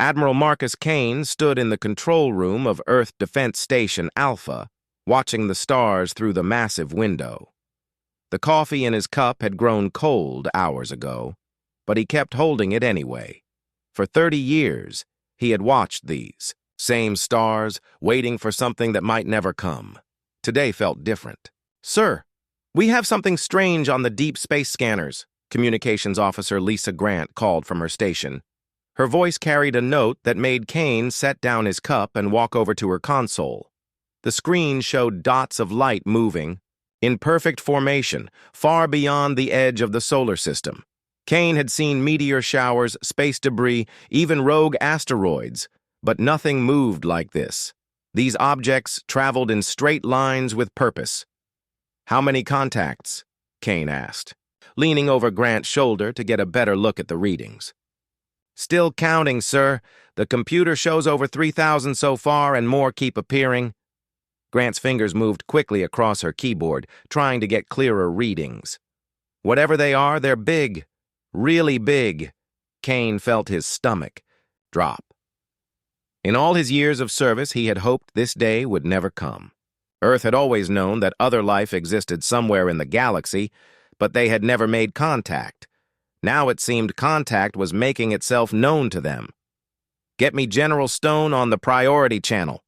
Admiral Marcus Kane stood in the control room of Earth Defense Station Alpha, watching the stars through the massive window. The coffee in his cup had grown cold hours ago, but he kept holding it anyway. For 30 years, he had watched these same stars, waiting for something that might never come. Today felt different. "Sir, we have something strange on the deep space scanners," Communications Officer Lisa Grant called from her station. Her voice carried a note that made Kane set down his cup and walk over to her console. The screen showed dots of light moving, in perfect formation, far beyond the edge of the solar system. Kane had seen meteor showers, space debris, even rogue asteroids, but nothing moved like this. These objects traveled in straight lines with purpose. "How many contacts?" Kane asked, leaning over Grant's shoulder to get a better look at the readings. "Still counting, sir. The computer shows over 3,000 so far, and more keep appearing." Grant's fingers moved quickly across her keyboard, trying to get clearer readings. "Whatever they are, they're big. Really big." Kane felt his stomach drop. In all his years of service, he had hoped this day would never come. Earth had always known that other life existed somewhere in the galaxy, but they had never made contact. Now it seemed contact was making itself known to them. "Get me General Stone on the priority channel,"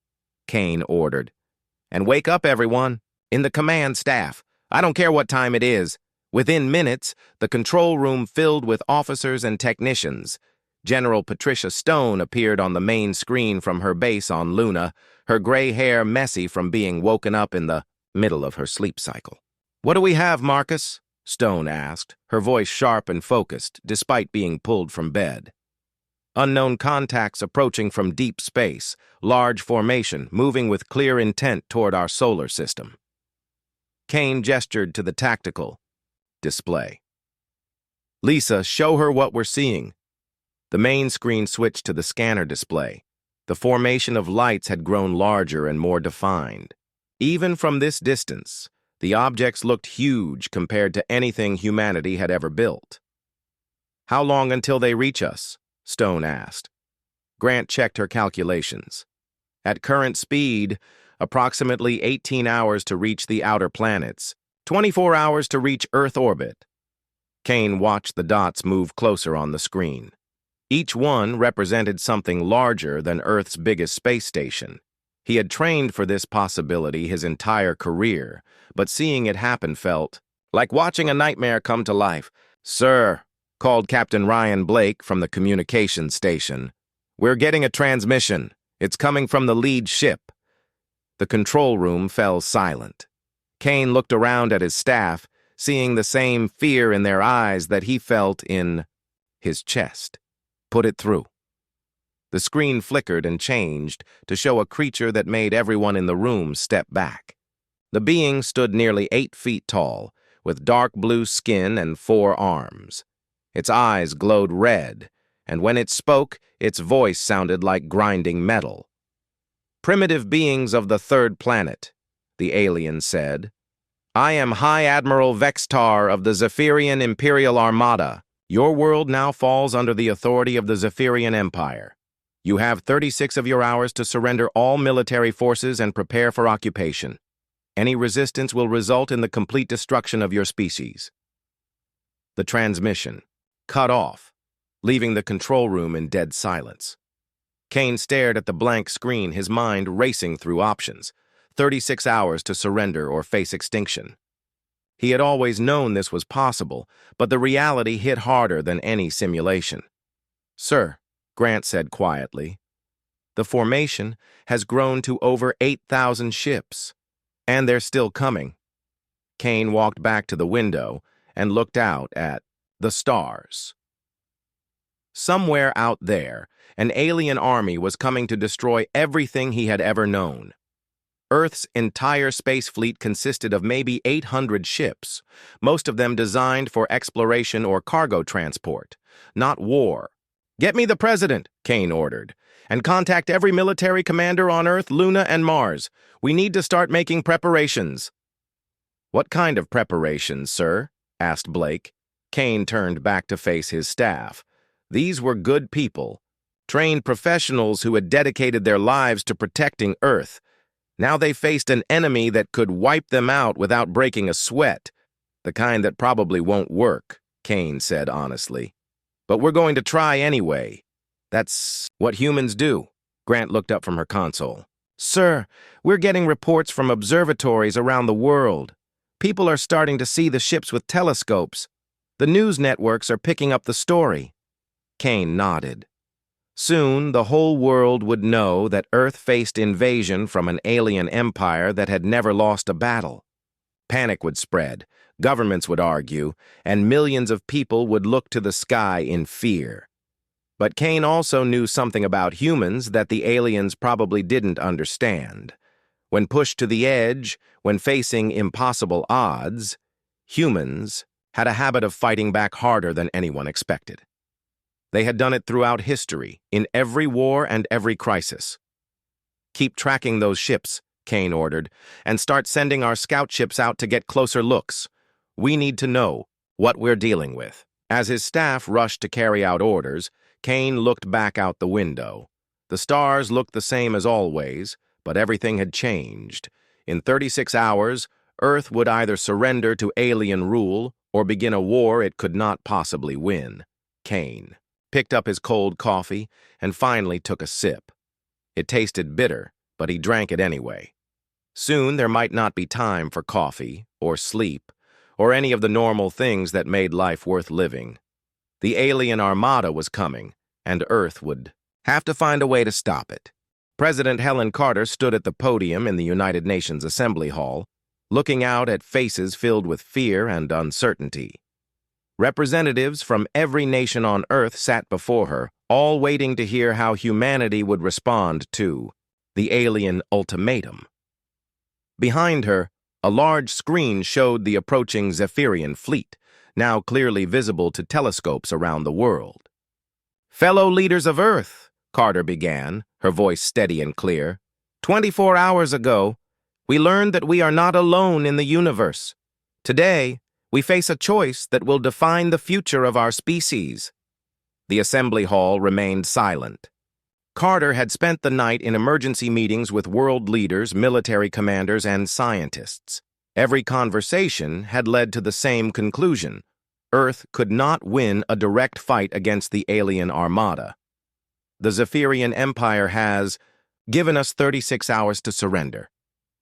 Kane ordered. "And wake up, everyone, in the command staff. I don't care what time it is." Within minutes, the control room filled with officers and technicians. General Patricia Stone appeared on the main screen from her base on Luna, her gray hair messy from being woken up in the middle of her sleep cycle. "What do we have, Marcus?" Stone asked, her voice sharp and focused, despite being pulled from bed. "Unknown contacts approaching from deep space, large formation, moving with clear intent toward our solar system." Kane gestured to the tactical display. "Lisa, show her what we're seeing." The main screen switched to the scanner display. The formation of lights had grown larger and more defined. Even from this distance, the objects looked huge compared to anything humanity had ever built. "How long until they reach us?" Stone asked. Grant checked her calculations. "At current speed, approximately 18 hours to reach the outer planets, 24 hours to reach Earth orbit." Kane watched the dots move closer on the screen. Each one represented something larger than Earth's biggest space station. He had trained for this possibility his entire career, but seeing it happen felt like watching a nightmare come to life. "Sir," called Captain Ryan Blake from the communications station, "we're getting a transmission. It's coming from the lead ship." The control room fell silent. Kane looked around at his staff, seeing the same fear in their eyes that he felt in his chest. "Put it through." The screen flickered and changed to show a creature that made everyone in the room step back. The being stood nearly 8 feet tall, with dark blue skin and 4 arms. Its eyes glowed red, and when it spoke, its voice sounded like grinding metal. "Primitive beings of the 3rd planet," the alien said. "I am High Admiral Vextar of the Zephyrian Imperial Armada. Your world now falls under the authority of the Zephyrian Empire. You have 36 of your hours to surrender all military forces and prepare for occupation. Any resistance will result in the complete destruction of your species." The transmission cut off, leaving the control room in dead silence. Kane stared at the blank screen, his mind racing through options. 36 hours to surrender or face extinction. He had always known this was possible, but the reality hit harder than any simulation. "Sir," Grant said quietly, "the formation has grown to over 8,000 ships, and they're still coming." Kane walked back to the window and looked out at the stars. Somewhere out there, an alien army was coming to destroy everything he had ever known. Earth's entire space fleet consisted of maybe 800 ships, most of them designed for exploration or cargo transport, not war. "Get me the president," Kane ordered, "and contact every military commander on Earth, Luna, and Mars. We need to start making preparations." "What kind of preparations, sir?" asked Blake. Kane turned back to face his staff. These were good people, trained professionals who had dedicated their lives to protecting Earth. Now they faced an enemy that could wipe them out without breaking a sweat, the kind that probably won't work, Kane said honestly. But we're going to try anyway. That's what humans do. Grant looked up from her console. Sir, we're getting reports from observatories around the world. People are starting to see the ships with telescopes. The news networks are picking up the story. Kane nodded. Soon, the whole world would know that Earth faced invasion from an alien empire that had never lost a battle. Panic would spread, governments would argue, and millions of people would look to the sky in fear. But Kane also knew something about humans that the aliens probably didn't understand. When pushed to the edge, when facing impossible odds, humans had a habit of fighting back harder than anyone expected. They had done it throughout history, in every war and every crisis. Keep tracking those ships, Kane ordered, and start sending our scout ships out to get closer looks. We need to know what we're dealing with. As his staff rushed to carry out orders, Kane looked back out the window. The stars looked the same as always, but everything had changed. In 36 hours, Earth would either surrender to alien rule or begin a war it could not possibly win. Kane picked up his cold coffee and finally took a sip. It tasted bitter, but he drank it anyway. Soon there might not be time for coffee, or sleep, or any of the normal things that made life worth living. The alien armada was coming, and Earth would have to find a way to stop it. President Helen Carter stood at the podium in the United Nations Assembly Hall, looking out at faces filled with fear and uncertainty. Representatives from every nation on Earth sat before her, all waiting to hear how humanity would respond to the alien ultimatum. Behind her, a large screen showed the approaching Zephyrian fleet, now clearly visible to telescopes around the world. Fellow leaders of Earth, Carter began, her voice steady and clear. 24 hours ago, we learned that we are not alone in the universe. Today, we face a choice that will define the future of our species. The assembly hall remained silent. Carter had spent the night in emergency meetings with world leaders, military commanders, and scientists. Every conversation had led to the same conclusion. Earth could not win a direct fight against the alien armada. The Zephyrian Empire has given us 36 hours to surrender.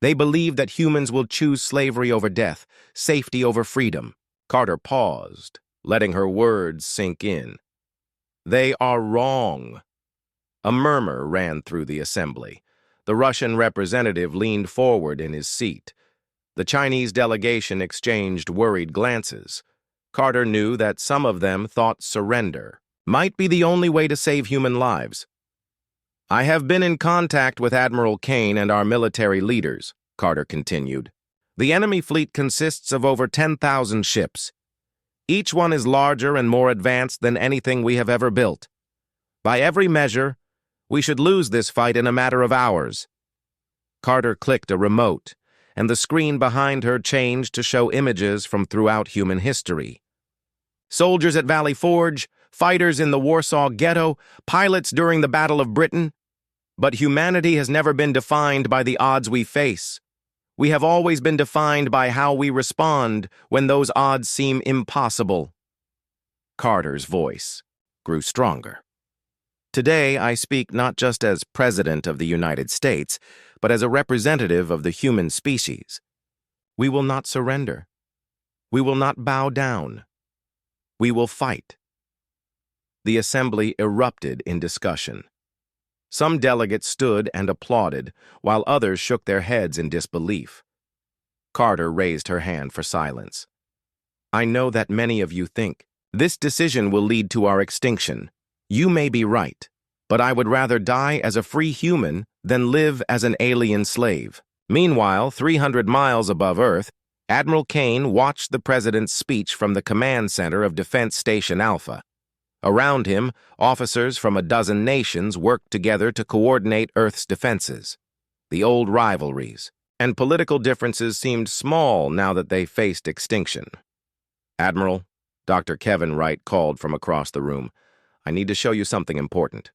They believe that humans will choose slavery over death, safety over freedom. Carter paused, letting her words sink in. They are wrong. A murmur ran through the assembly. The Russian representative leaned forward in his seat. The Chinese delegation exchanged worried glances. Carter knew that some of them thought surrender might be the only way to save human lives. I have been in contact with Admiral Kane and our military leaders, Carter continued. The enemy fleet consists of over 10,000 ships. Each one is larger and more advanced than anything we have ever built. By every measure, we should lose this fight in a matter of hours. Carter clicked a remote, and the screen behind her changed to show images from throughout human history. Soldiers at Valley Forge, fighters in the Warsaw Ghetto, pilots during the Battle of Britain. But humanity has never been defined by the odds we face. We have always been defined by how we respond when those odds seem impossible. Carter's voice grew stronger. Today, I speak not just as President of the United States, but as a representative of the human species. We will not surrender. We will not bow down. We will fight. The assembly erupted in discussion. Some delegates stood and applauded, while others shook their heads in disbelief. Carter raised her hand for silence. I know that many of you think this decision will lead to our extinction. You may be right, but I would rather die as a free human than live as an alien slave. Meanwhile, 300 miles above Earth, Admiral Kane watched the president's speech from the command center of Defense Station Alpha. Around him, officers from a dozen nations worked together to coordinate Earth's defenses. The old rivalries and political differences seemed small now that they faced extinction. Admiral, Dr. Kevin Wright called from across the room, I need to show you something important.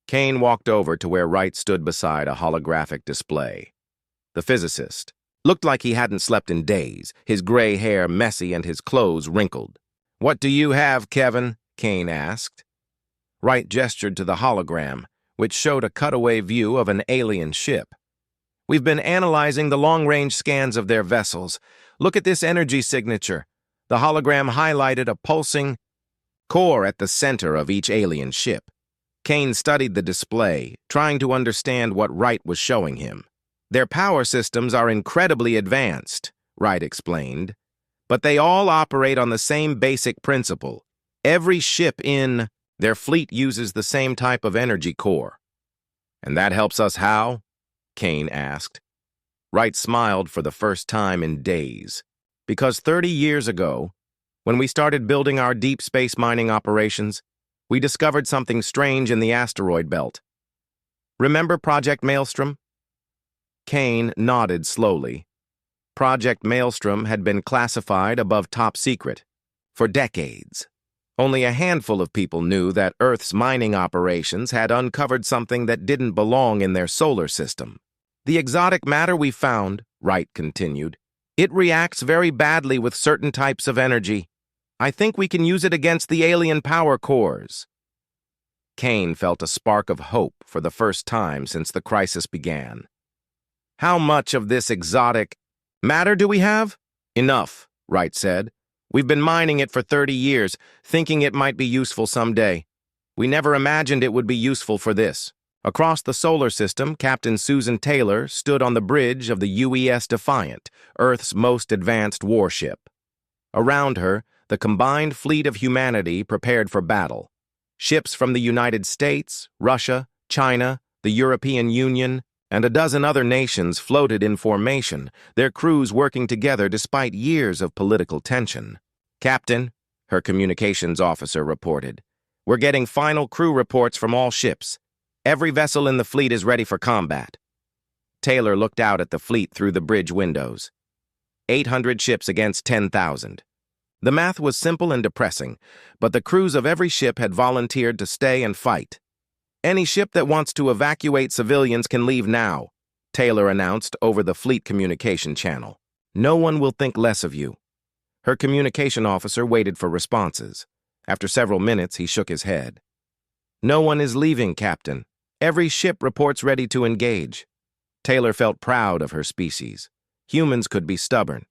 Kane walked over to where Wright stood beside a holographic display. The physicist looked like he hadn't slept in days, his gray hair messy and his clothes wrinkled. "What do you have, Kevin?" Kane asked. Wright gestured to the hologram, which showed a cutaway view of an alien ship. "We've been analyzing the long-range scans of their vessels. Look at this energy signature." The hologram highlighted a pulsing core at the center of each alien ship. Kane studied the display, trying to understand what Wright was showing him. "Their power systems are incredibly advanced," Wright explained, "but they all operate on the same basic principle. Every ship in their fleet uses the same type of energy core." "And that helps us how?" Kane asked. Wright smiled for the first time in days. "Because 30 years ago, when we started building our deep space mining operations, we discovered something strange in the asteroid belt. Remember Project Maelstrom?" Kane nodded slowly. Project Maelstrom had been classified above top secret for decades. Only a handful of people knew that Earth's mining operations had uncovered something that didn't belong in their solar system. "The exotic matter we found," Wright continued, "it reacts very badly with certain types of energy. I think we can use it against the alien power cores." Kane felt a spark of hope for the first time since the crisis began. "How much of this exotic matter do we have?" "Enough," Wright said. "We've been mining it for 30 years, thinking it might be useful someday. We never imagined it would be useful for this." Across the solar system, Captain Susan Taylor stood on the bridge of the UES Defiant, Earth's most advanced warship. Around her, the combined fleet of humanity prepared for battle. Ships from the United States, Russia, China, the European Union, and a dozen other nations floated in formation, their crews working together despite years of political tension. "Captain," her communications officer reported, "we're getting final crew reports from all ships. Every vessel in the fleet is ready for combat." Taylor looked out at the fleet through the bridge windows. 800 ships against 10,000. The math was simple and depressing, but the crews of every ship had volunteered to stay and fight. "Any ship that wants to evacuate civilians can leave now," Taylor announced over the fleet communication channel. "No one will think less of you." Her communication officer waited for responses. After several minutes, he shook his head. "No one is leaving, Captain. Every ship reports ready to engage." Taylor felt proud of her species. Humans could be stubborn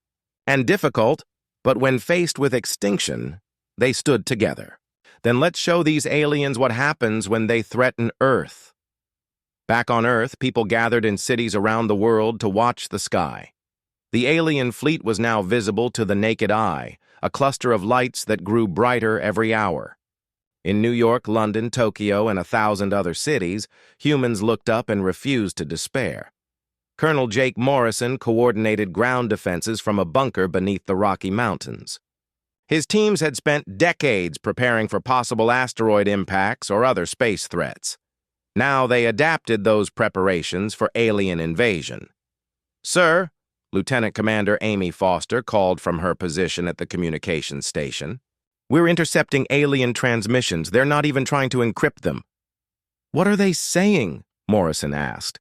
and difficult, but when faced with extinction, they stood together. "Then let's show these aliens what happens when they threaten Earth." Back on Earth, people gathered in cities around the world to watch the sky. The alien fleet was now visible to the naked eye, a cluster of lights that grew brighter every hour. In New York, London, Tokyo, and 1,000 other cities, humans looked up and refused to despair. Colonel Jake Morrison coordinated ground defenses from a bunker beneath the Rocky Mountains. His teams had spent decades preparing for possible asteroid impacts or other space threats. Now they adapted those preparations for alien invasion. "Sir," Lieutenant Commander Amy Foster called from her position at the communications station, "we're intercepting alien transmissions. They're not even trying to encrypt them." "What are they saying?" Morrison asked.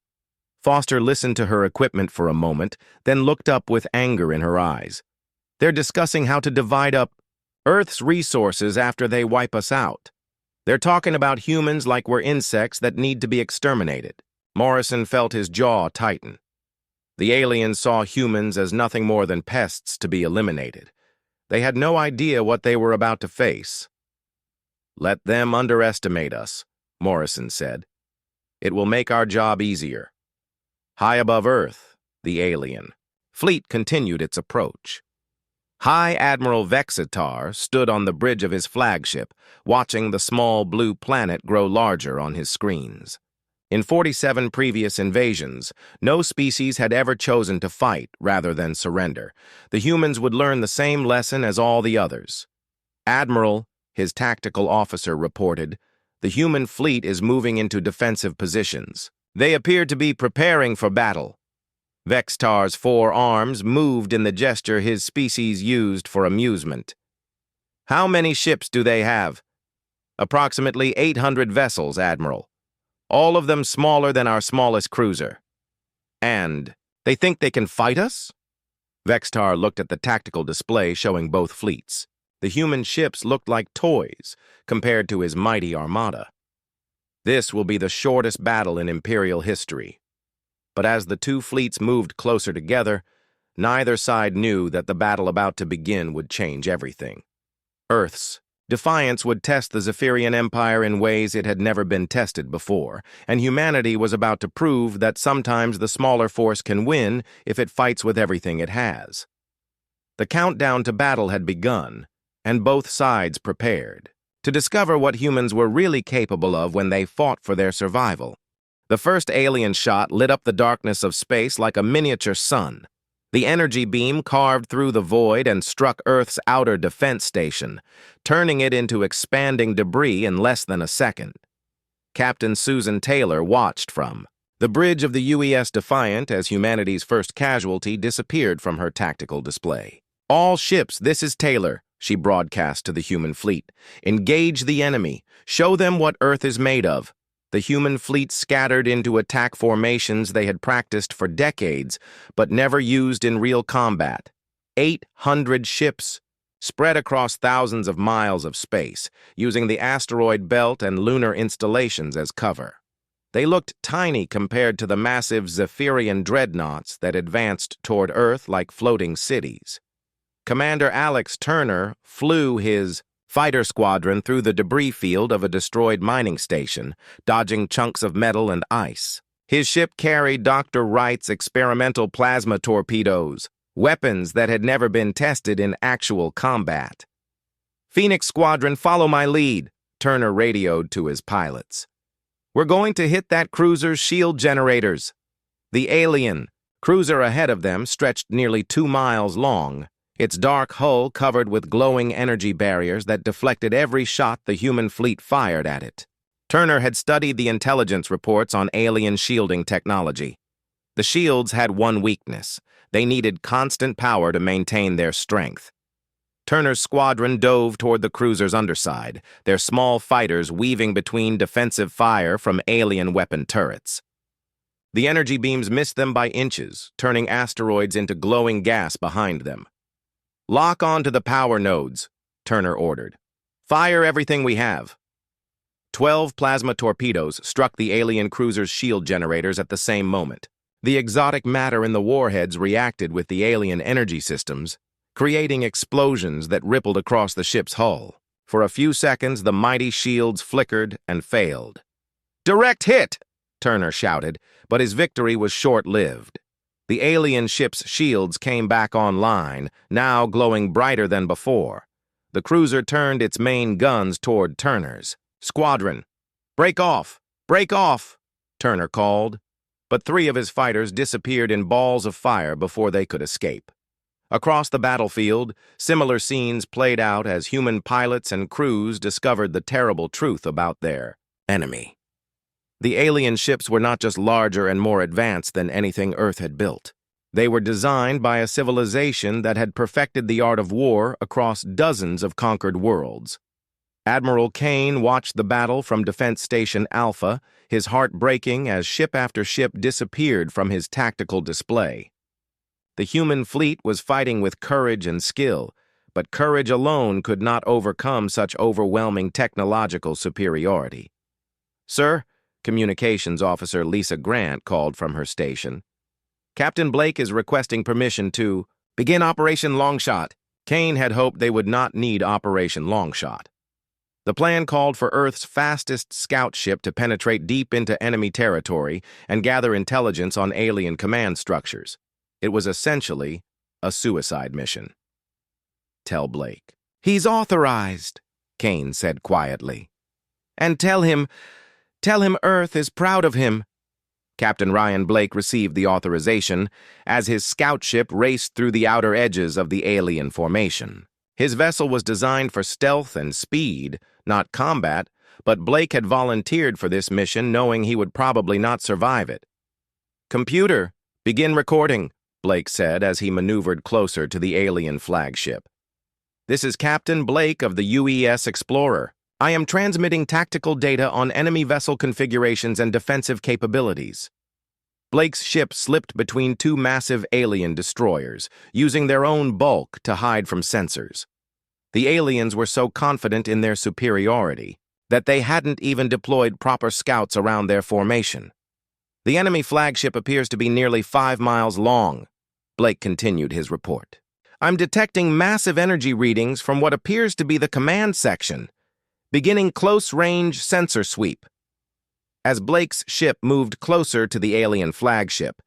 Foster listened to her equipment for a moment, then looked up with anger in her eyes. "They're discussing how to divide up Earth's resources after they wipe us out. They're talking about humans like we're insects that need to be exterminated." Morrison felt his jaw tighten. The aliens saw humans as nothing more than pests to be eliminated. They had no idea what they were about to face. "Let them underestimate us," Morrison said. "It will make our job easier." High above Earth, the alien fleet continued its approach. High Admiral Vexitar stood on the bridge of his flagship, watching the small blue planet grow larger on his screens. In 47 previous invasions, no species had ever chosen to fight rather than surrender. The humans would learn the same lesson as all the others. "Admiral," his tactical officer reported, "the human fleet is moving into defensive positions. They appear to be preparing for battle." Vextar's 4 arms moved in the gesture his species used for amusement. "How many ships do they have?" "Approximately 800 vessels, Admiral." all of them smaller than our smallest cruiser. And they think they can fight us? Vextar looked at the tactical display showing both fleets. The human ships looked like toys compared to his mighty armada. This will be the shortest battle in Imperial history. But as the two fleets moved closer together, neither side knew that the battle about to begin would change everything. Earth's defiance would test the Zephyrian Empire in ways it had never been tested before, and humanity was about to prove that sometimes the smaller force can win if it fights with everything it has. The countdown to battle had begun, and both sides prepared to discover what humans were really capable of when they fought for their survival. The first alien shot lit up the darkness of space like a miniature sun. The energy beam carved through the void and struck Earth's outer defense station, turning it into expanding debris in less than a second. Captain Susan Taylor watched from the bridge of the UES Defiant as humanity's first casualty disappeared from her tactical display. "All ships, this is Taylor," she broadcast to the human fleet. "Engage the enemy. Show them what Earth is made of." The human fleet scattered into attack formations they had practiced for decades, but never used in real combat. 800 ships, spread across thousands of miles of space, using the asteroid belt and lunar installations as cover. They looked tiny compared to the massive Zephyrian dreadnoughts that advanced toward Earth like floating cities. Commander Alex Turner flew his fighter squadron through the debris field of a destroyed mining station, dodging chunks of metal and ice. His ship carried Dr. Wright's experimental plasma torpedoes, weapons that had never been tested in actual combat. "Phoenix Squadron, follow my lead," Turner radioed to his pilots. "We're going to hit that cruiser's shield generators." The alien cruiser ahead of them stretched nearly 2 miles long, its dark hull covered with glowing energy barriers that deflected every shot the human fleet fired at it. Turner had studied the intelligence reports on alien shielding technology. The shields had one weakness: they needed constant power to maintain their strength. Turner's squadron dove toward the cruiser's underside, their small fighters weaving between defensive fire from alien weapon turrets. The energy beams missed them by inches, turning asteroids into glowing gas behind them. "Lock on to the power nodes," Turner ordered. "Fire everything we have." 12 plasma torpedoes struck the alien cruiser's shield generators at the same moment. The exotic matter in the warheads reacted with the alien energy systems, creating explosions that rippled across the ship's hull. For a few seconds, the mighty shields flickered and failed. "Direct hit!" Turner shouted, but his victory was short-lived. The alien ship's shields came back online, now glowing brighter than before. The cruiser turned its main guns toward Turner's. "Squadron, break off! Break off!" Turner called, but 3 of his fighters disappeared in balls of fire before they could escape. Across the battlefield, similar scenes played out as human pilots and crews discovered the terrible truth about their enemy. The alien ships were not just larger and more advanced than anything Earth had built. They were designed by a civilization that had perfected the art of war across dozens of conquered worlds. Admiral Kane watched the battle from Defense Station Alpha, his heart breaking as ship after ship disappeared from his tactical display. The human fleet was fighting with courage and skill, but courage alone could not overcome such overwhelming technological superiority. "Sir," Communications Officer Lisa Grant called from her station, "Captain Blake is requesting permission to begin Operation Longshot." Kane had hoped they would not need Operation Longshot. The plan called for Earth's fastest scout ship to penetrate deep into enemy territory and gather intelligence on alien command structures. It was essentially a suicide mission. "Tell Blake." "He's authorized," Kane said quietly. "And tell him Earth is proud of him." Captain Ryan Blake received the authorization as his scout ship raced through the outer edges of the alien formation. His vessel was designed for stealth and speed, not combat, but Blake had volunteered for this mission knowing he would probably not survive it. "Computer, begin recording," Blake said as he maneuvered closer to the alien flagship. "This is Captain Blake of the UES Explorer. I am transmitting tactical data on enemy vessel configurations and defensive capabilities. Blake's ship slipped between two massive alien destroyers, using their own bulk to hide from sensors. The aliens were so confident in their superiority that they hadn't even deployed proper scouts around their formation. The enemy flagship appears to be nearly 5 miles long, Blake continued his report. I'm detecting massive energy readings from what appears to be the command section, beginning close-range sensor sweep. As Blake's ship moved closer to the alien flagship,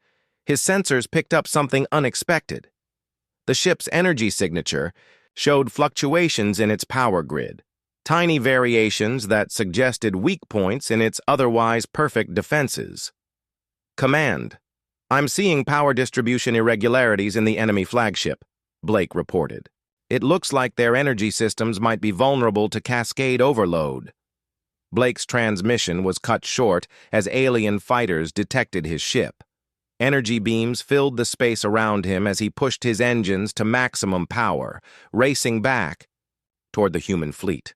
his sensors picked up something unexpected. The ship's energy signature showed fluctuations in its power grid, tiny variations that suggested weak points in its otherwise perfect defenses. Command: I'm seeing power distribution irregularities in the enemy flagship, Blake reported. It looks like their energy systems might be vulnerable to cascade overload. Blake's transmission was cut short as alien fighters detected his ship. Energy beams filled the space around him as he pushed his engines to maximum power, racing back toward the human fleet.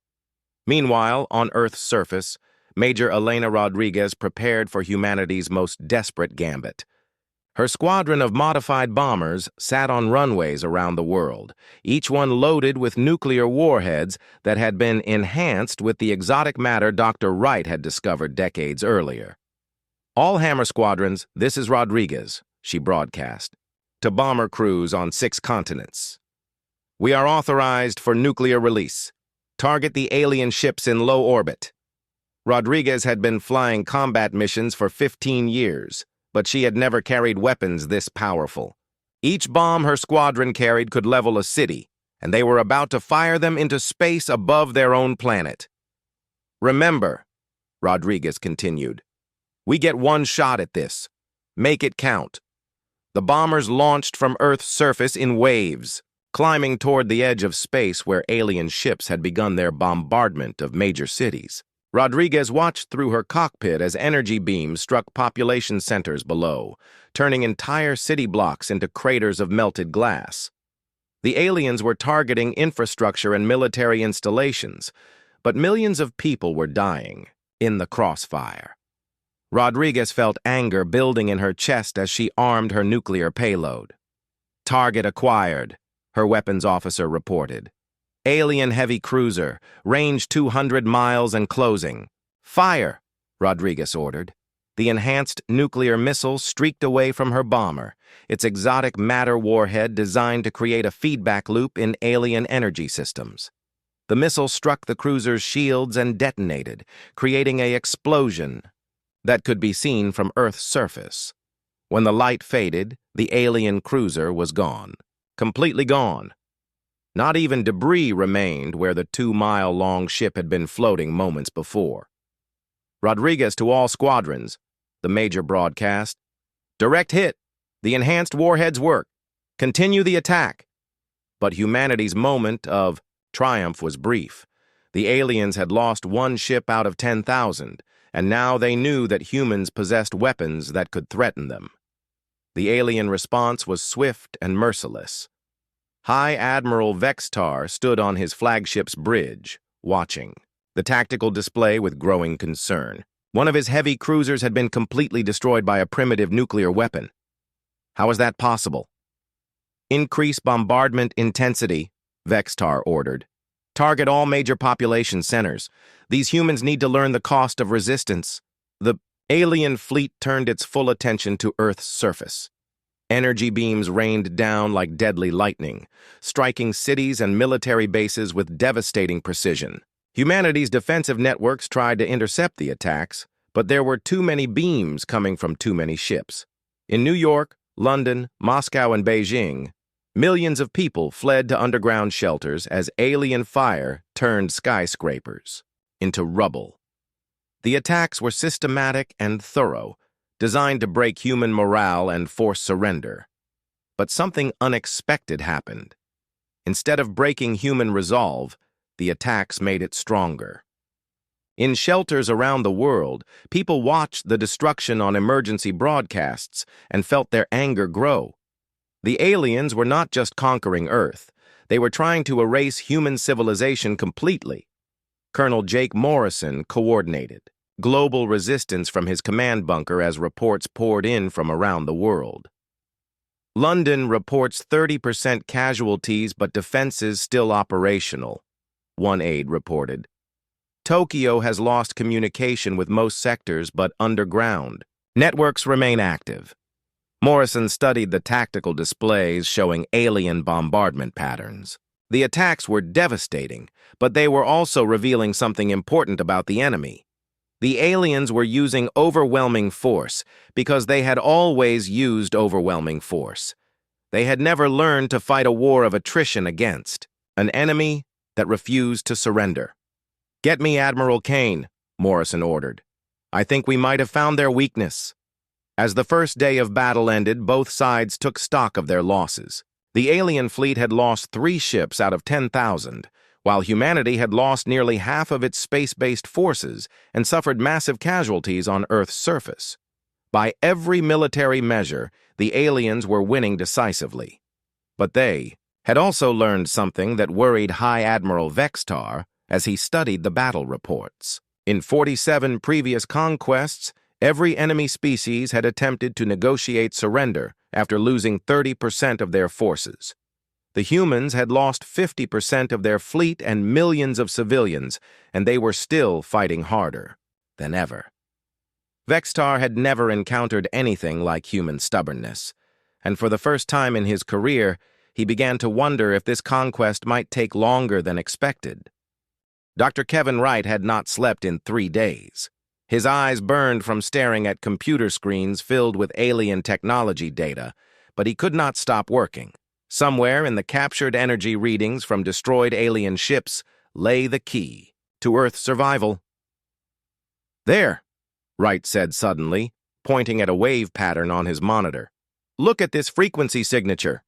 Meanwhile, on Earth's surface, Major Elena Rodriguez prepared for humanity's most desperate gambit. Her squadron of modified bombers sat on runways around the world, each one loaded with nuclear warheads that had been enhanced with the exotic matter Dr. Wright had discovered decades earlier. All Hammer squadrons, this is Rodriguez, she broadcast, to bomber crews on 6 continents. We are authorized for nuclear release. Target the alien ships in low orbit. Rodriguez had been flying combat missions for 15 years. But she had never carried weapons this powerful. Each bomb her squadron carried could level a city, and they were about to fire them into space above their own planet. Remember, Rodriguez continued, we get one shot at this. Make it count. The bombers launched from Earth's surface in waves, climbing toward the edge of space where alien ships had begun their bombardment of major cities. Rodriguez watched through her cockpit as energy beams struck population centers below, turning entire city blocks into craters of melted glass. The aliens were targeting infrastructure and military installations, but millions of people were dying in the crossfire. Rodriguez felt anger building in her chest as she armed her nuclear payload. Target acquired, her weapons officer reported. Alien heavy cruiser, range 200 miles and closing. Fire, Rodriguez ordered. The enhanced nuclear missile streaked away from her bomber, its exotic matter warhead designed to create a feedback loop in alien energy systems. The missile struck the cruiser's shields and detonated, creating an explosion that could be seen from Earth's surface. When the light faded, the alien cruiser was gone. Completely gone. Not even debris remained where the 2-mile-long ship had been floating moments before. Rodriguez to all squadrons, the major broadcast. Direct hit. The enhanced warheads work. Continue the attack. But humanity's moment of triumph was brief. The aliens had lost 1 ship out of 10,000, and now they knew that humans possessed weapons that could threaten them. The alien response was swift and merciless. High Admiral Vextar stood on his flagship's bridge, watching the tactical display with growing concern. One of his heavy cruisers had been completely destroyed by a primitive nuclear weapon. How was that possible? Increase bombardment intensity, Vextar ordered. Target all major population centers. These humans need to learn the cost of resistance. The alien fleet turned its full attention to Earth's surface. Energy beams rained down like deadly lightning, striking cities and military bases with devastating precision. Humanity's defensive networks tried to intercept the attacks, but there were too many beams coming from too many ships. In New York, London, Moscow, and Beijing, millions of people fled to underground shelters as alien fire turned skyscrapers into rubble. The attacks were systematic and thorough, designed to break human morale and force surrender. But something unexpected happened. Instead of breaking human resolve, the attacks made it stronger. In shelters around the world, people watched the destruction on emergency broadcasts and felt their anger grow. The aliens were not just conquering Earth, they were trying to erase human civilization completely. Colonel Jake Morrison coordinated global resistance from his command bunker as reports poured in from around the world. London reports 30% casualties but defenses still operational, one aide reported. Tokyo has lost communication with most sectors but underground. Networks remain active. Morrison studied the tactical displays showing alien bombardment patterns. The attacks were devastating, but they were also revealing something important about the enemy. The aliens were using overwhelming force because they had always used overwhelming force. They had never learned to fight a war of attrition against an enemy that refused to surrender. "Get me Admiral Kane," Morrison ordered. "I think we might have found their weakness." As the first day of battle ended, both sides took stock of their losses. The alien fleet had lost 3 ships out of 10,000, while humanity had lost nearly half of its space-based forces and suffered massive casualties on Earth's surface. By every military measure, the aliens were winning decisively. But they had also learned something that worried High Admiral Vextar as he studied the battle reports. In 47 previous conquests, every enemy species had attempted to negotiate surrender after losing 30% of their forces. The humans had lost 50% of their fleet and millions of civilians, and they were still fighting harder than ever. Vextar had never encountered anything like human stubbornness, and for the first time in his career, he began to wonder if this conquest might take longer than expected. Dr. Kevin Wright had not slept in 3 days. His eyes burned from staring at computer screens filled with alien technology data, but he could not stop working. Somewhere in the captured energy readings from destroyed alien ships lay the key to Earth's survival. "There," Wright said suddenly, pointing at a wave pattern on his monitor. "Look at this frequency signature."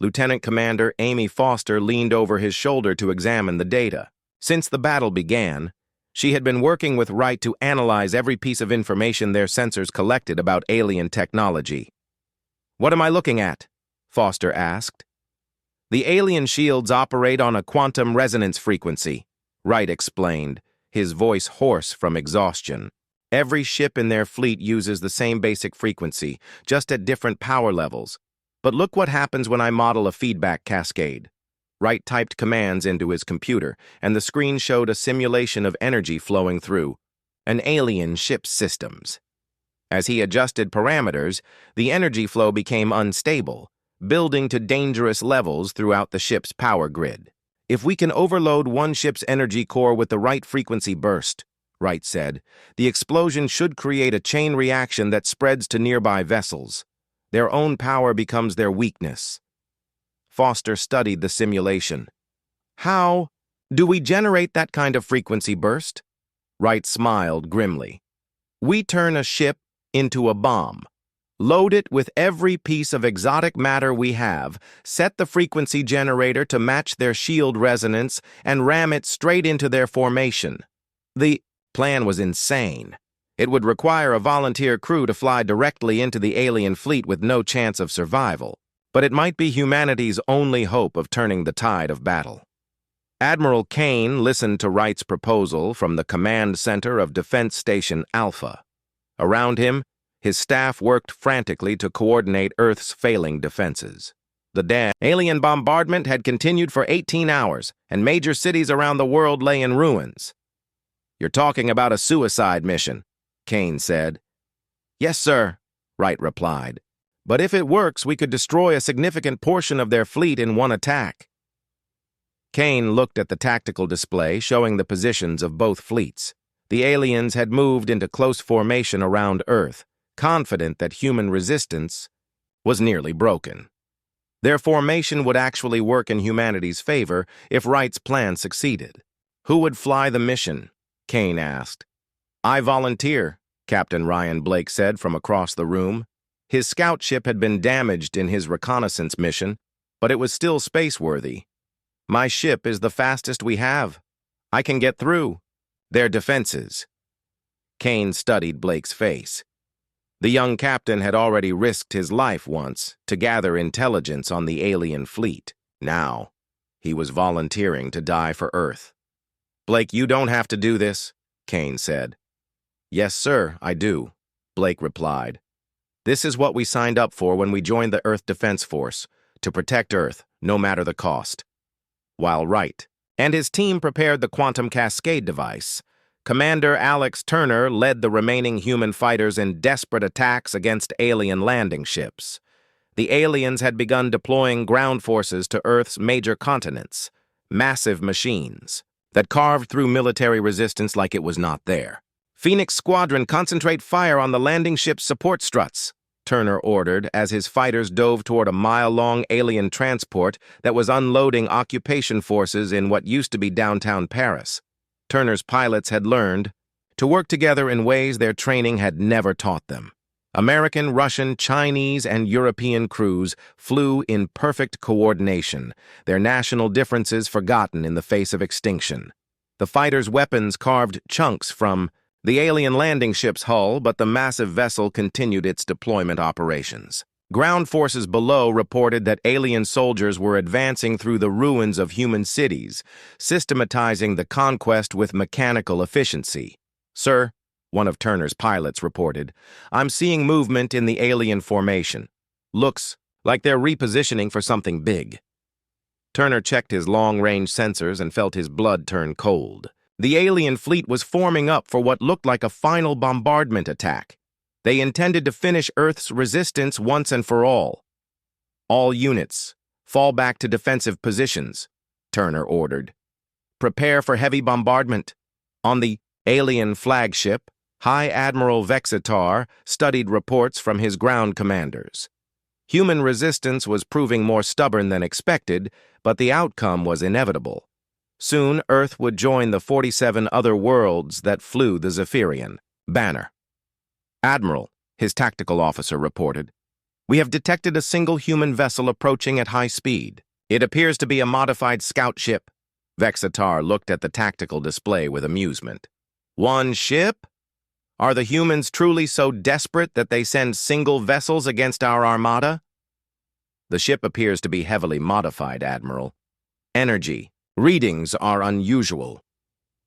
Lieutenant Commander Amy Foster leaned over his shoulder to examine the data. Since the battle began, she had been working with Wright to analyze every piece of information their sensors collected about alien technology. "What am I looking at?" Foster asked. "The alien shields operate on a quantum resonance frequency," Wright explained, his voice hoarse from exhaustion. "Every ship in their fleet uses the same basic frequency, just at different power levels. But look what happens when I model a feedback cascade." Wright typed commands into his computer, and the screen showed a simulation of energy flowing through an alien ship's systems. As he adjusted parameters, the energy flow became unstable, building to dangerous levels throughout the ship's power grid. "If we can overload one ship's energy core with the right frequency burst," Wright said, "the explosion should create a chain reaction that spreads to nearby vessels. Their own power becomes their weakness." Foster studied the simulation. "How do we generate that kind of frequency burst?" Wright smiled grimly. "We turn a ship into a bomb. Load it with every piece of exotic matter we have, set the frequency generator to match their shield resonance, and ram it straight into their formation." The plan was insane. It would require a volunteer crew to fly directly into the alien fleet with no chance of survival, but it might be humanity's only hope of turning the tide of battle. Admiral Kane listened to Wright's proposal from the command center of Defense Station Alpha. Around him, his staff worked frantically to coordinate Earth's failing defenses. The alien bombardment had continued for 18 hours, and major cities around the world lay in ruins. "You're talking about a suicide mission," Kane said. "Yes, sir," Wright replied. "But if it works, we could destroy a significant portion of their fleet in one attack." Kane looked at the tactical display showing the positions of both fleets. The aliens had moved into close formation around Earth, confident that human resistance was nearly broken. Their formation would actually work in humanity's favor if Wright's plan succeeded. "Who would fly the mission?" Kane asked. "I volunteer," Captain Ryan Blake said from across the room. His scout ship had been damaged in his reconnaissance mission, but it was still space-worthy. "My ship is the fastest we have. I can get through their defenses." Kane studied Blake's face. The young captain had already risked his life once to gather intelligence on the alien fleet. Now, he was volunteering to die for Earth. Blake, you don't have to do this, Kane said. Yes, sir, I do, Blake replied. This is what we signed up for when we joined the Earth Defense Force, to protect Earth, no matter the cost. While Wright and his team prepared the quantum cascade device, Commander Alex Turner led the remaining human fighters in desperate attacks against alien landing ships. The aliens had begun deploying ground forces to Earth's major continents, massive machines that carved through military resistance like it was not there. Phoenix Squadron, concentrate fire on the landing ship's support struts, Turner ordered as his fighters dove toward a mile-long alien transport that was unloading occupation forces in what used to be downtown Paris. Turner's pilots had learned to work together in ways their training had never taught them. American, Russian, Chinese, and European crews flew in perfect coordination, their national differences forgotten in the face of extinction. The fighters' weapons carved chunks from the alien landing ship's hull, but the massive vessel continued its deployment operations. Ground forces below reported that alien soldiers were advancing through the ruins of human cities, systematizing the conquest with mechanical efficiency. Sir, one of Turner's pilots reported, I'm seeing movement in the alien formation. Looks like they're repositioning for something big. Turner checked his long-range sensors and felt his blood turn cold. The alien fleet was forming up for what looked like a final bombardment attack. They intended to finish Earth's resistance once and for all. All units, fall back to defensive positions, Turner ordered. Prepare for heavy bombardment. On the alien flagship, High Admiral Vexatar studied reports from his ground commanders. Human resistance was proving more stubborn than expected, but the outcome was inevitable. Soon, Earth would join the 47 other worlds that flew the Zephyrian banner. Admiral, his tactical officer reported, we have detected a single human vessel approaching at high speed. It appears to be a modified scout ship. Vexatar looked at the tactical display with amusement. One ship? Are the humans truly so desperate that they send single vessels against our armada? The ship appears to be heavily modified, Admiral. Energy. Readings are unusual.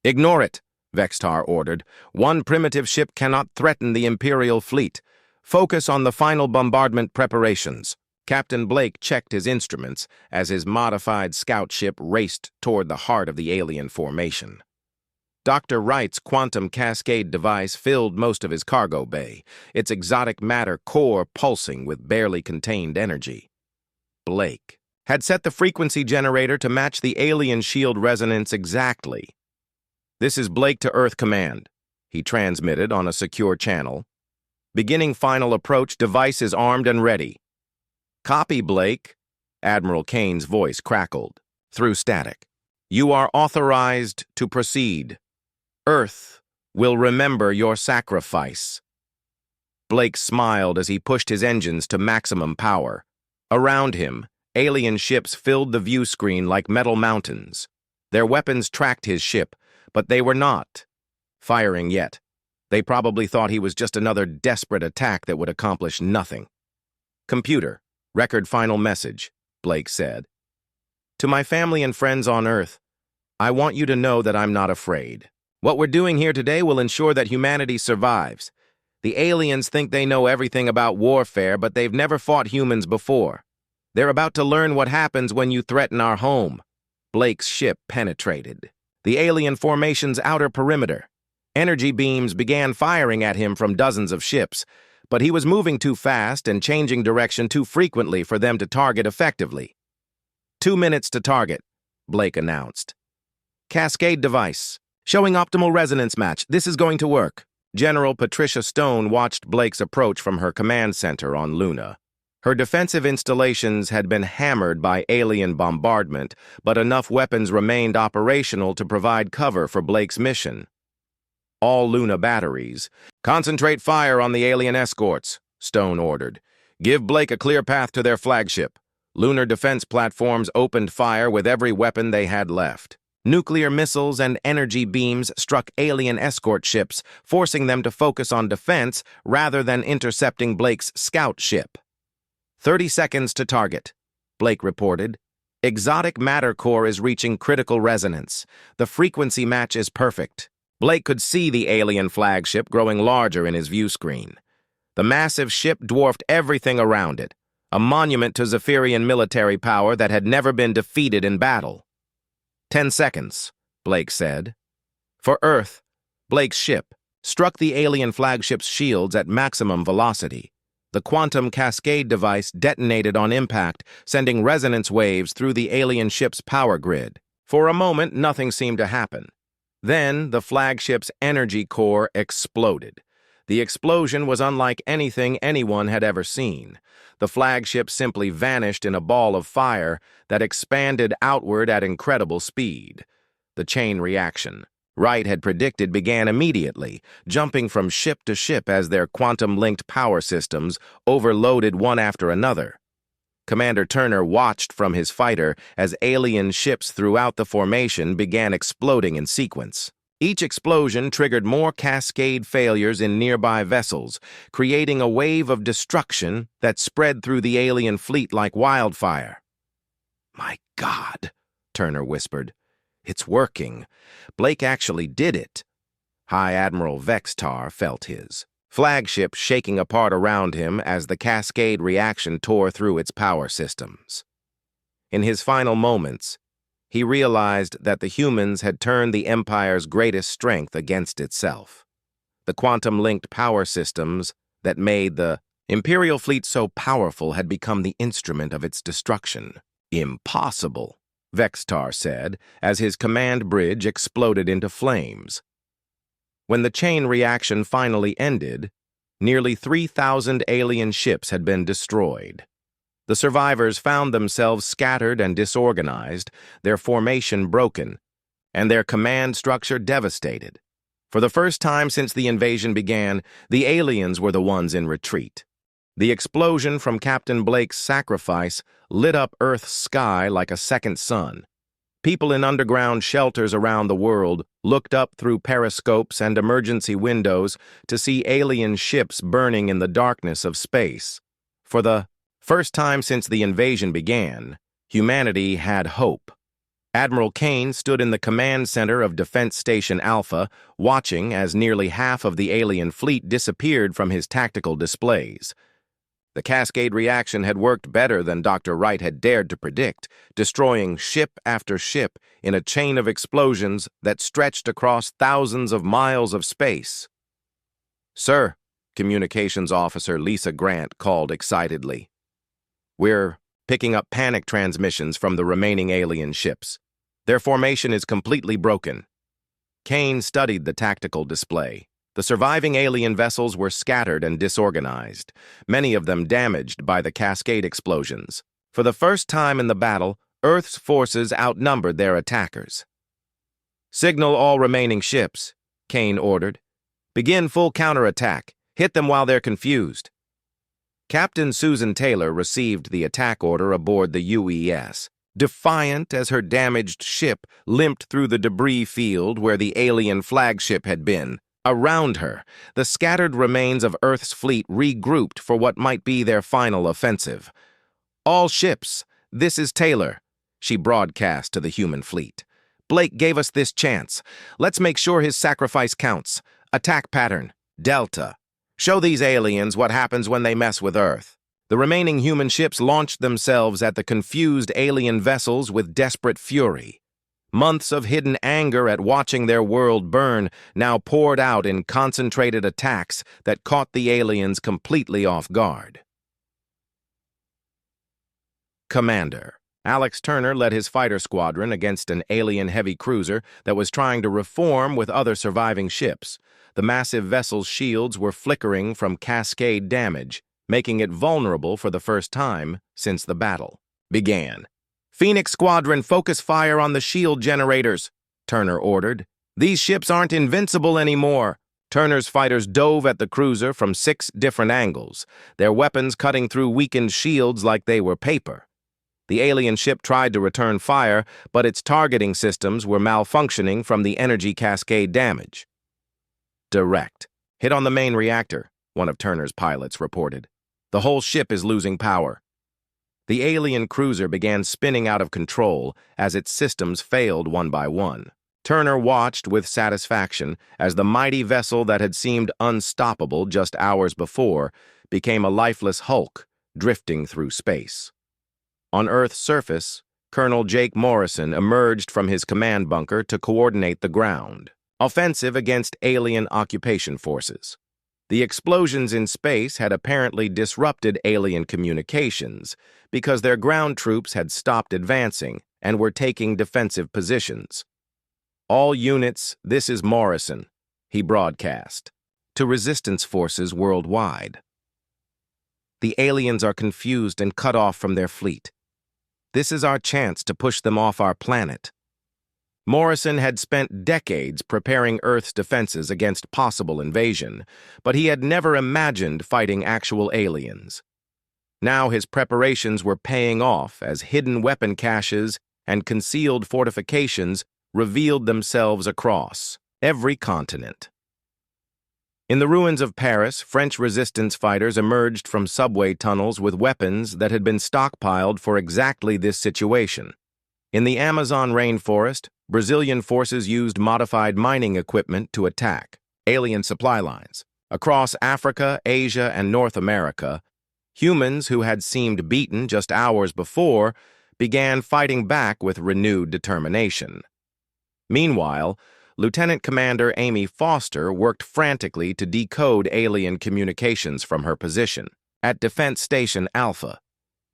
Ignore it, Vexatar ordered. One primitive ship cannot threaten the Imperial fleet. Focus on the final bombardment preparations. Captain Blake checked his instruments as his modified scout ship raced toward the heart of the alien formation. Dr. Wright's quantum cascade device filled most of his cargo bay, its exotic matter core pulsing with barely contained energy. Blake had set the frequency generator to match the alien shield resonance exactly. This is Blake to Earth Command, he transmitted on a secure channel. Beginning final approach, device is armed and ready. Copy, Blake, Admiral Kane's voice crackled through static. You are authorized to proceed. Earth will remember your sacrifice. Blake smiled as he pushed his engines to maximum power. Around him, alien ships filled the view screen like metal mountains. Their weapons tracked his ship, but they were not firing yet. They probably thought he was just another desperate attack that would accomplish nothing. Computer, record final message, Blake said. To my family and friends on Earth, I want you to know that I'm not afraid. What we're doing here today will ensure that humanity survives. The aliens think they know everything about warfare, but they've never fought humans before. They're about to learn what happens when you threaten our home. Blake's ship penetrated the alien formation's outer perimeter. Energy beams began firing at him from dozens of ships, but he was moving too fast and changing direction too frequently for them to target effectively. 2 minutes to target, Blake announced. Cascade device. Showing optimal resonance match. This is going to work. General Patricia Stone watched Blake's approach from her command center on Luna. Her defensive installations had been hammered by alien bombardment, but enough weapons remained operational to provide cover for Blake's mission. All Luna batteries. Concentrate fire on the alien escorts, Stone ordered. Give Blake a clear path to their flagship. Lunar defense platforms opened fire with every weapon they had left. Nuclear missiles and energy beams struck alien escort ships, forcing them to focus on defense rather than intercepting Blake's scout ship. 30 seconds to target, Blake reported. Exotic matter core is reaching critical resonance. The frequency match is perfect. Blake could see the alien flagship growing larger in his view screen. The massive ship dwarfed everything around it, a monument to Zephyrian military power that had never been defeated in battle. 10 seconds, Blake said. For Earth, Blake's ship struck the alien flagship's shields at maximum velocity. The quantum cascade device detonated on impact, sending resonance waves through the alien ship's power grid. For a moment, nothing seemed to happen. Then, the flagship's energy core exploded. The explosion was unlike anything anyone had ever seen. The flagship simply vanished in a ball of fire that expanded outward at incredible speed. The chain reaction Wright had predicted began immediately, jumping from ship to ship as their quantum-linked power systems overloaded one after another. Commander Turner watched from his fighter as alien ships throughout the formation began exploding in sequence. Each explosion triggered more cascade failures in nearby vessels, creating a wave of destruction that spread through the alien fleet like wildfire. "My God," Turner whispered. "It's working. Blake actually did it." High Admiral Vextar felt his flagship shaking apart around him as the cascade reaction tore through its power systems. In his final moments, he realized that the humans had turned the Empire's greatest strength against itself. The quantum-linked power systems that made the Imperial fleet so powerful had become the instrument of its destruction. "Impossible," Vextar said, as his command bridge exploded into flames. When the chain reaction finally ended, nearly 3,000 alien ships had been destroyed. The survivors found themselves scattered and disorganized, their formation broken, and their command structure devastated. For the first time since the invasion began, the aliens were the ones in retreat. The explosion from Captain Blake's sacrifice lit up Earth's sky like a second sun. People in underground shelters around the world looked up through periscopes and emergency windows to see alien ships burning in the darkness of space. For the first time since the invasion began, humanity had hope. Admiral Kane stood in the command center of Defense Station Alpha, watching as nearly half of the alien fleet disappeared from his tactical displays. The cascade reaction had worked better than Dr. Wright had dared to predict, destroying ship after ship in a chain of explosions that stretched across thousands of miles of space. "Sir," Communications Officer Lisa Grant called excitedly. "We're picking up panic transmissions from the remaining alien ships. Their formation is completely broken." Kane studied the tactical display. The surviving alien vessels were scattered and disorganized, many of them damaged by the cascade explosions. For the first time in the battle, Earth's forces outnumbered their attackers. "Signal all remaining ships," Kane ordered. "Begin full counterattack. Hit them while they're confused." Captain Susan Taylor received the attack order aboard the UES. Defiant as her damaged ship limped through the debris field where the alien flagship had been. Around her, the scattered remains of Earth's fleet regrouped for what might be their final offensive. "All ships, this is Taylor," she broadcast to the human fleet. "Blake gave us this chance. Let's make sure his sacrifice counts. Attack pattern, Delta. Show these aliens what happens when they mess with Earth." The remaining human ships launched themselves at the confused alien vessels with desperate fury. Months of hidden anger at watching their world burn now poured out in concentrated attacks that caught the aliens completely off guard. Commander Alex Turner led his fighter squadron against an alien heavy cruiser that was trying to reform with other surviving ships. The massive vessel's shields were flickering from cascade damage, making it vulnerable for the first time since the battle began. "Phoenix Squadron, focus fire on the shield generators," Turner ordered. "These ships aren't invincible anymore." Turner's fighters dove at the cruiser from 6 different angles, their weapons cutting through weakened shields like they were paper. The alien ship tried to return fire, but its targeting systems were malfunctioning from the energy cascade damage. "Direct. Hit on the main reactor," one of Turner's pilots reported. "The whole ship is losing power." The alien cruiser began spinning out of control as its systems failed one by one. Turner watched with satisfaction as the mighty vessel that had seemed unstoppable just hours before became a lifeless hulk drifting through space. On Earth's surface, Colonel Jake Morrison emerged from his command bunker to coordinate the ground offensive against alien occupation forces. The explosions in space had apparently disrupted alien communications because their ground troops had stopped advancing and were taking defensive positions. "All units, this is Morrison," he broadcast, to resistance forces worldwide. "The aliens are confused and cut off from their fleet. This is our chance to push them off our planet." Morrison had spent decades preparing Earth's defenses against possible invasion, but he had never imagined fighting actual aliens. Now his preparations were paying off as hidden weapon caches and concealed fortifications revealed themselves across every continent. In the ruins of Paris, French resistance fighters emerged from subway tunnels with weapons that had been stockpiled for exactly this situation. In the Amazon rainforest, Brazilian forces used modified mining equipment to attack alien supply lines. Across Africa, Asia, and North America, humans who had seemed beaten just hours before began fighting back with renewed determination. Meanwhile, Lieutenant Commander Amy Foster worked frantically to decode alien communications from her position at Defense Station Alpha.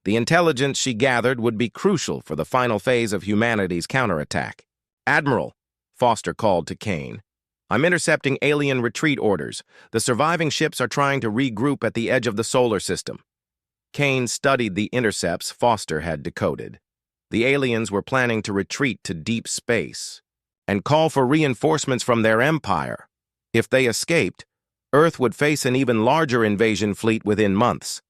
The intelligence she gathered would be crucial for the final phase of humanity's counterattack. "Admiral," Foster called to Kane, "I'm intercepting alien retreat orders. The surviving ships are trying to regroup at the edge of the solar system." Kane studied the intercepts Foster had decoded. The aliens were planning to retreat to deep space and call for reinforcements from their empire. If they escaped, Earth would face an even larger invasion fleet within months.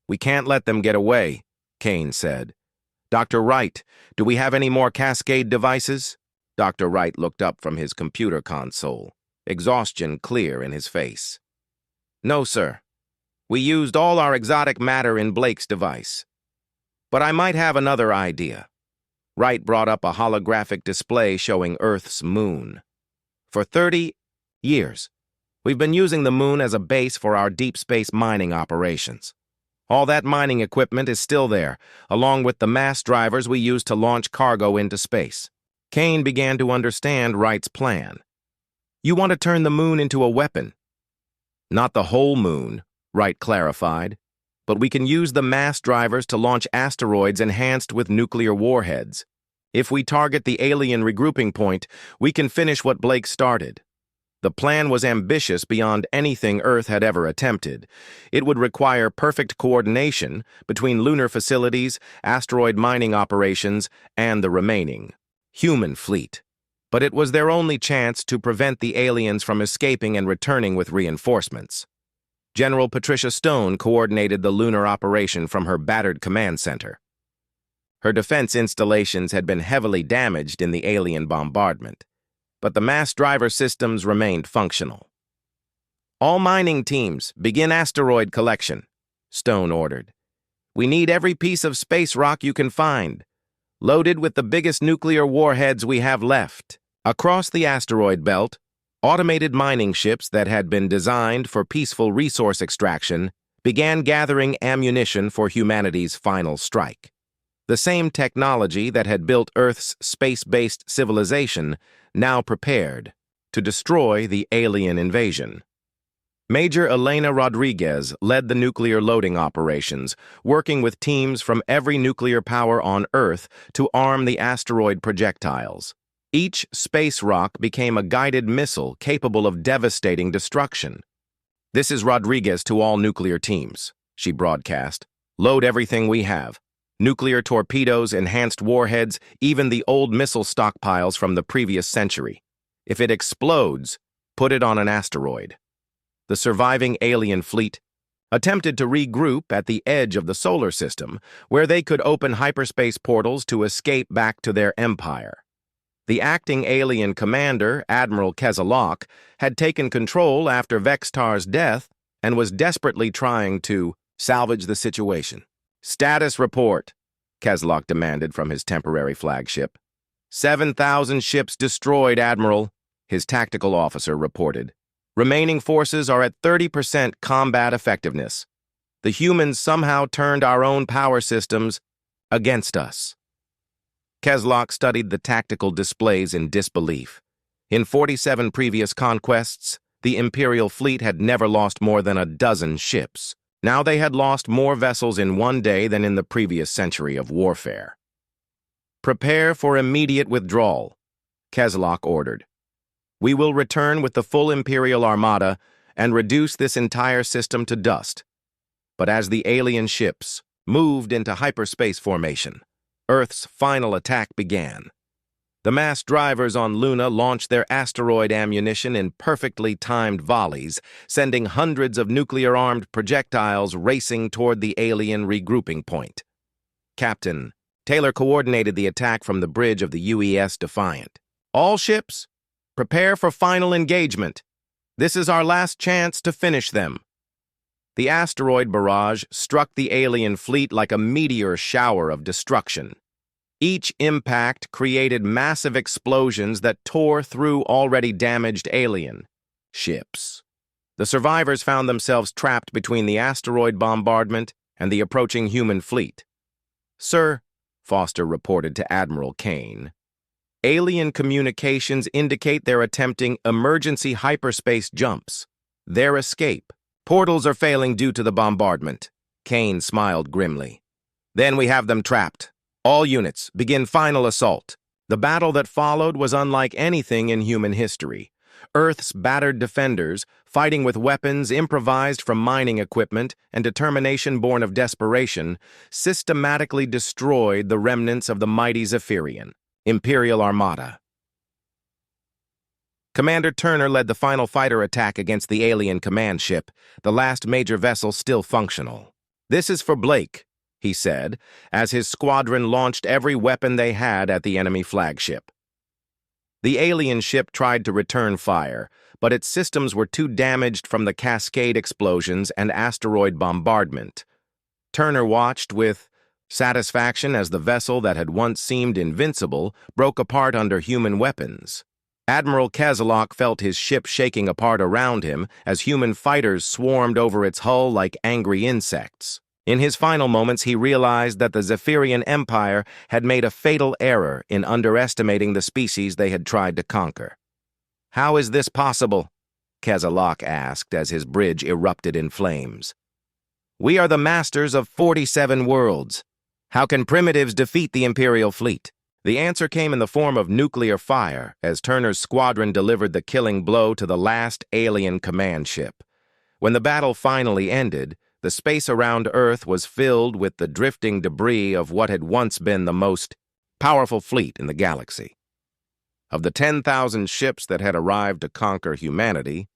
"We can't let them get away," Kane said. "Dr. Wright, do we have any more Cascade devices?" Dr. Wright looked up from his computer console, exhaustion clear in his face. "No, sir. We used all our exotic matter in Blake's device. But I might have another idea." Wright brought up a holographic display showing Earth's moon. "For 30 years, we've been using the moon as a base for our deep space mining operations. All that mining equipment is still there, along with the mass drivers we use to launch cargo into space." Kane began to understand Wright's plan. "You want to turn the moon into a weapon?" "Not the whole moon," Wright clarified, "but we can use the mass drivers to launch asteroids enhanced with nuclear warheads. If we target the alien regrouping point, we can finish what Blake started." The plan was ambitious beyond anything Earth had ever attempted. It would require perfect coordination between lunar facilities, asteroid mining operations, and the remaining human fleet. But it was their only chance to prevent the aliens from escaping and returning with reinforcements. General Patricia Stone coordinated the lunar operation from her battered command center. Her defense installations had been heavily damaged in the alien bombardment, but the mass driver systems remained functional. "All mining teams, begin asteroid collection," Stone ordered. "We need every piece of space rock you can find, loaded with the biggest nuclear warheads we have left." Across the asteroid belt, automated mining ships that had been designed for peaceful resource extraction began gathering ammunition for humanity's final strike. The same technology that had built Earth's space-based civilization now prepared to destroy the alien invasion. Major Elena Rodriguez led the nuclear loading operations, working with teams from every nuclear power on Earth to arm the asteroid projectiles. Each space rock became a guided missile capable of devastating destruction. "This is Rodriguez to all nuclear teams," she broadcast. "Load everything we have. Nuclear torpedoes, enhanced warheads, even the old missile stockpiles from the previous century. If it explodes, put it on an asteroid." The surviving alien fleet attempted to regroup at the edge of the solar system, where they could open hyperspace portals to escape back to their empire. The acting alien commander, Admiral Kezalok, had taken control after Vextar's death and was desperately trying to salvage the situation. Status report, Kezlock demanded from his temporary flagship. 7,000 ships destroyed, Admiral, his tactical officer reported. Remaining forces are at 30% combat effectiveness. The humans somehow turned our own power systems against us. Kezlock studied the tactical displays in disbelief. In 47 previous conquests, the Imperial fleet had never lost more than a dozen ships. Now they had lost more vessels in one day than in the previous century of warfare. Prepare for immediate withdrawal, Kezlock ordered. We will return with the full Imperial Armada and reduce this entire system to dust. But as the alien ships moved into hyperspace formation, Earth's final attack began. The mass drivers on Luna launched their asteroid ammunition in perfectly timed volleys, sending hundreds of nuclear-armed projectiles racing toward the alien regrouping point. Captain Taylor coordinated the attack from the bridge of the UES Defiant. All ships, prepare for final engagement. This is our last chance to finish them. The asteroid barrage struck the alien fleet like a meteor shower of destruction. Each impact created massive explosions that tore through already damaged alien ships. The survivors found themselves trapped between the asteroid bombardment and the approaching human fleet. Sir, Foster reported to Admiral Kane, alien communications indicate they're attempting emergency hyperspace jumps. Their escape. Portals are failing due to the bombardment. Kane smiled grimly. Then we have them trapped. All units, begin final assault. The battle that followed was unlike anything in human history. Earth's battered defenders, fighting with weapons improvised from mining equipment and determination born of desperation, systematically destroyed the remnants of the mighty Zephyrian, Imperial Armada. Commander Turner led the final fighter attack against the alien command ship, the last major vessel still functional. This is for Blake, he said, as his squadron launched every weapon they had at the enemy flagship. The alien ship tried to return fire, but its systems were too damaged from the cascade explosions and asteroid bombardment. Turner watched with satisfaction as the vessel that had once seemed invincible broke apart under human weapons. Admiral Kezlock felt his ship shaking apart around him as human fighters swarmed over its hull like angry insects. In his final moments, he realized that the Zephyrian Empire had made a fatal error in underestimating the species they had tried to conquer. "How is this possible?" Kezlock asked as his bridge erupted in flames. "We are the masters of 47 worlds. How can primitives defeat the Imperial fleet?" The answer came in the form of nuclear fire as Turner's squadron delivered the killing blow to the last alien command ship. When the battle finally ended, the space around Earth was filled with the drifting debris of what had once been the most powerful fleet in the galaxy. Of the 10,000 ships that had arrived to conquer humanity,